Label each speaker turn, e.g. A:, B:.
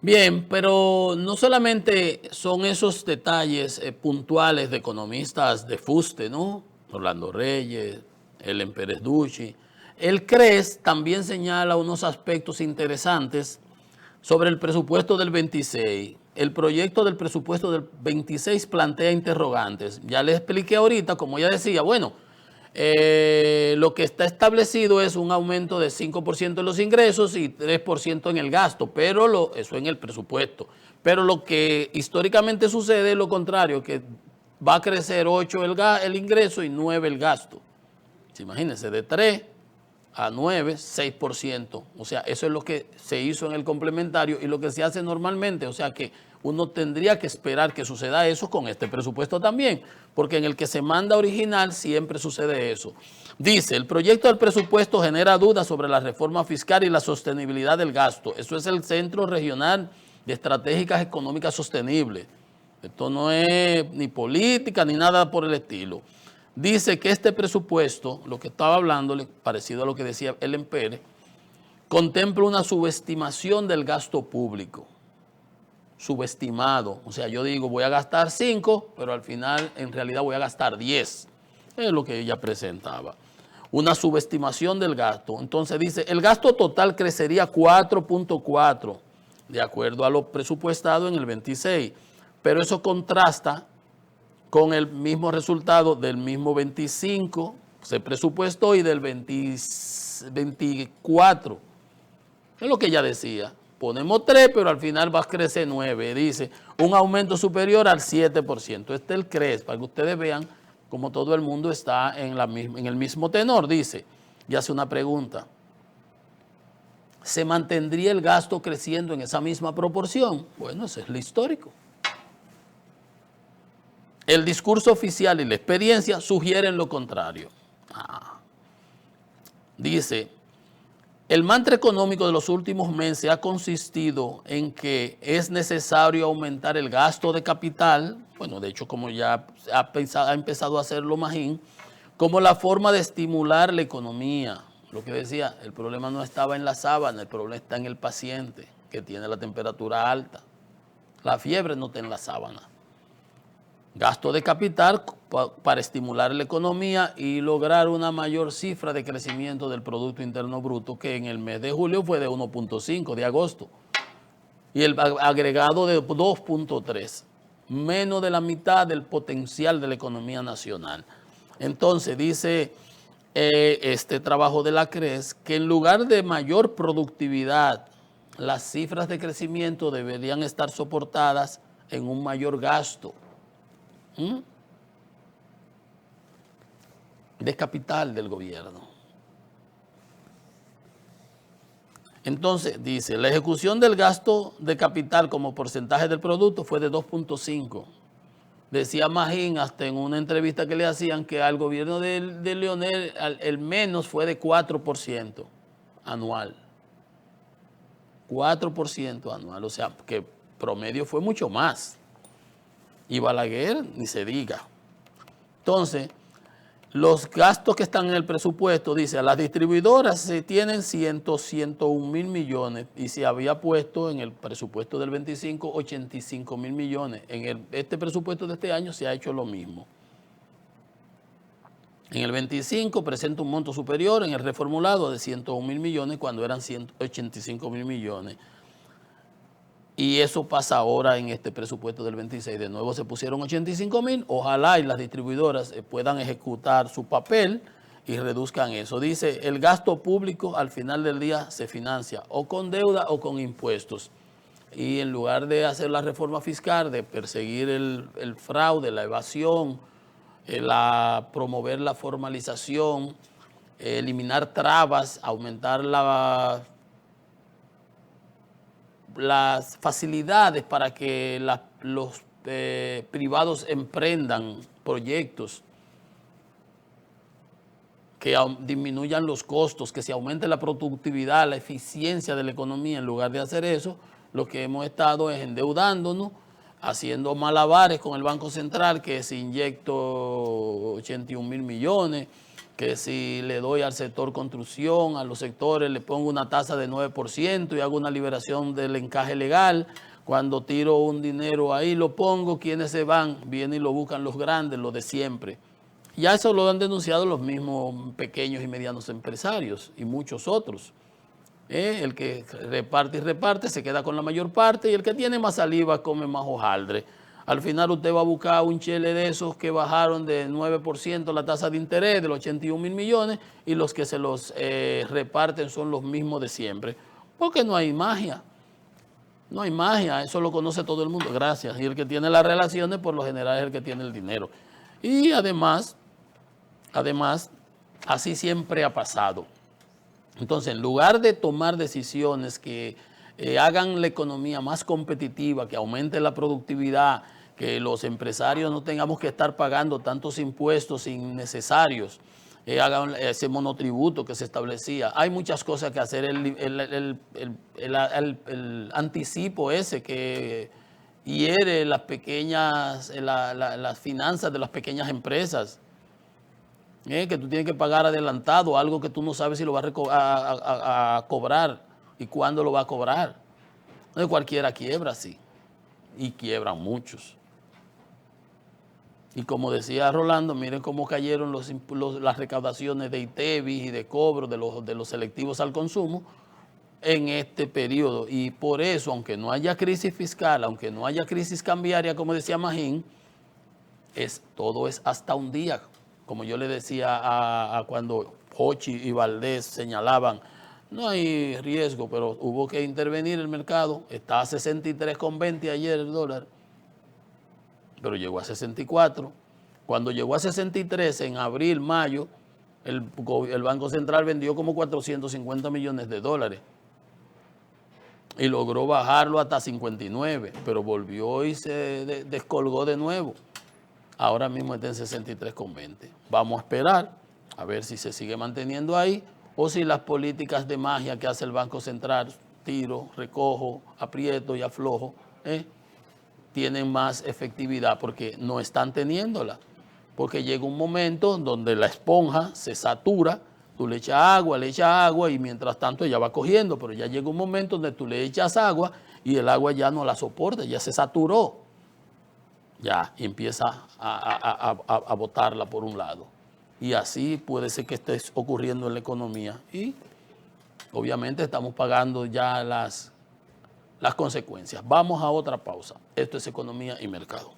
A: Bien, pero no solamente son esos detalles puntuales de economistas de fuste, ¿no? Orlando Reyes, Ellen Pérez Ducci. El CRES también señala unos aspectos interesantes sobre el presupuesto del 26. El proyecto del presupuesto del 26 plantea interrogantes. Ya les expliqué ahorita, como ya decía, bueno, lo que está establecido es un aumento de 5% en los ingresos y 3% en el gasto, pero eso en el presupuesto. Pero lo que históricamente sucede es lo contrario, que va a crecer 8 el ingreso y 9 el gasto. Imagínense, de 3 a 9, 6%. O sea, eso es lo que se hizo en el complementario y lo que se hace normalmente. O sea que uno tendría que esperar que suceda eso con este presupuesto también, porque en el que se manda original siempre sucede eso. Dice, el proyecto del presupuesto genera dudas sobre la reforma fiscal y la sostenibilidad del gasto. Eso es el Centro Regional de Estratégicas Económicas Sostenibles. Esto no es ni política ni nada por el estilo. Dice que este presupuesto, lo que estaba hablando, parecido a lo que decía Ellen Pérez, contempla una subestimación del gasto público. Subestimado. O sea, yo digo, voy a gastar 5, pero al final en realidad voy a gastar 10. Es lo que ella presentaba. Una subestimación del gasto. Entonces dice, el gasto total crecería 4.4, de acuerdo a lo presupuestado en el 26. Pero eso contrasta con el mismo resultado del mismo 25, se presupuestó, y del 24. Es lo que ella decía. Ponemos 3, pero al final va a crecer 9. Dice, un aumento superior al 7%. Este es el CRES, para que ustedes vean cómo todo el mundo está en el mismo tenor. Dice, y hace una pregunta. ¿Se mantendría el gasto creciendo en esa misma proporción? Bueno, ese es lo histórico. El discurso oficial y la experiencia sugieren lo contrario. Dice, el mantra económico de los últimos meses ha consistido en que es necesario aumentar el gasto de capital, bueno, de hecho, como ya ha empezado a hacerlo Magín, como la forma de estimular la economía. Lo que decía, el problema no estaba en la sábana, el problema está en el paciente que tiene la temperatura alta. La fiebre no está en la sábana. Gasto de capital para estimular la economía y lograr una mayor cifra de crecimiento del Producto Interno Bruto, que en el mes de julio fue de 1.5 de agosto, y el agregado de 2.3, menos de la mitad del potencial de la economía nacional. Entonces dice este trabajo de la CRES que en lugar de mayor productividad, las cifras de crecimiento deberían estar soportadas en un mayor gasto de capital del gobierno. Entonces, dice, la ejecución del gasto de capital como porcentaje del producto fue de 2.5. Decía Magín hasta en una entrevista que le hacían que al gobierno de Leonel el menos fue de 4% anual. 4% anual, o sea, que promedio fue mucho más. Y Balaguer ni se diga. Entonces, los gastos que están en el presupuesto, dice, a las distribuidoras se tienen 101 mil millones y se había puesto en el presupuesto del 25, 85 mil millones. En este presupuesto de este año se ha hecho lo mismo. En el 25 presenta un monto superior en el reformulado de 101 mil millones cuando eran 185 mil millones. Y eso pasa ahora en este presupuesto del 26. De nuevo se pusieron 85 mil. Ojalá y las distribuidoras puedan ejecutar su papel y reduzcan eso. Dice, el gasto público al final del día se financia o con deuda o con impuestos. Y en lugar de hacer la reforma fiscal, de perseguir el fraude, la evasión, promover la formalización, eliminar trabas, aumentar las facilidades para que los privados emprendan proyectos, que disminuyan los costos, que se aumente la productividad, la eficiencia de la economía. En lugar de hacer eso, lo que hemos estado es endeudándonos, haciendo malabares con el Banco Central, que se inyectó 81 mil millones, que si le doy al sector construcción, a los sectores le pongo una tasa de 9% y hago una liberación del encaje legal. Cuando tiro un dinero ahí lo pongo, ¿quiénes se van? Vienen y lo buscan los grandes, los de siempre. Ya eso lo han denunciado los mismos pequeños y medianos empresarios y muchos otros. El que reparte y reparte se queda con la mayor parte y el que tiene más saliva come más hojaldre. Al final usted va a buscar un chele de esos que bajaron de 9% la tasa de interés de los 81 mil millones y los que se los reparten son los mismos de siempre. Porque no hay magia. No hay magia, eso lo conoce todo el mundo, gracias. Y el que tiene las relaciones por lo general es el que tiene el dinero. Y además, así siempre ha pasado. Entonces, en lugar de tomar decisiones que hagan la economía más competitiva, que aumente la productividad, que los empresarios no tengamos que estar pagando tantos impuestos innecesarios, hagan ese monotributo que se establecía. Hay muchas cosas que hacer. El anticipo ese que hiere las pequeñas, las finanzas de las pequeñas empresas. Que tú tienes que pagar adelantado algo que tú no sabes si lo vas a cobrar y cuándo lo va a cobrar. Entonces cualquiera quiebra así y quiebran muchos. Y como decía Rolando, miren cómo cayeron las recaudaciones de ITEVIS y de cobro de los selectivos al consumo en este periodo. Y por eso, aunque no haya crisis fiscal, aunque no haya crisis cambiaria, como decía Magín, todo es hasta un día. Como yo le decía a cuando Hochi y Valdés señalaban, no hay riesgo, pero hubo que intervenir el mercado. Está a 63,20 ayer el dólar, pero llegó a 64. Cuando llegó a 63 en abril, mayo, el Banco Central vendió como 450 millones de dólares y logró bajarlo hasta 59, pero volvió y se descolgó de nuevo. Ahora mismo está en 63,20. Vamos a esperar a ver si se sigue manteniendo ahí o si las políticas de magia que hace el Banco Central, tiro, recojo, aprieto y aflojo, tienen más efectividad, porque no están teniéndola. Porque llega un momento donde la esponja se satura, tú le echas agua y mientras tanto ella va cogiendo, pero ya llega un momento donde tú le echas agua y el agua ya no la soporta, ya se saturó. Ya empieza a botarla por un lado. Y así puede ser que esté ocurriendo en la economía. Y obviamente estamos pagando ya las consecuencias. Vamos a otra pausa. Esto es Economía y Mercado.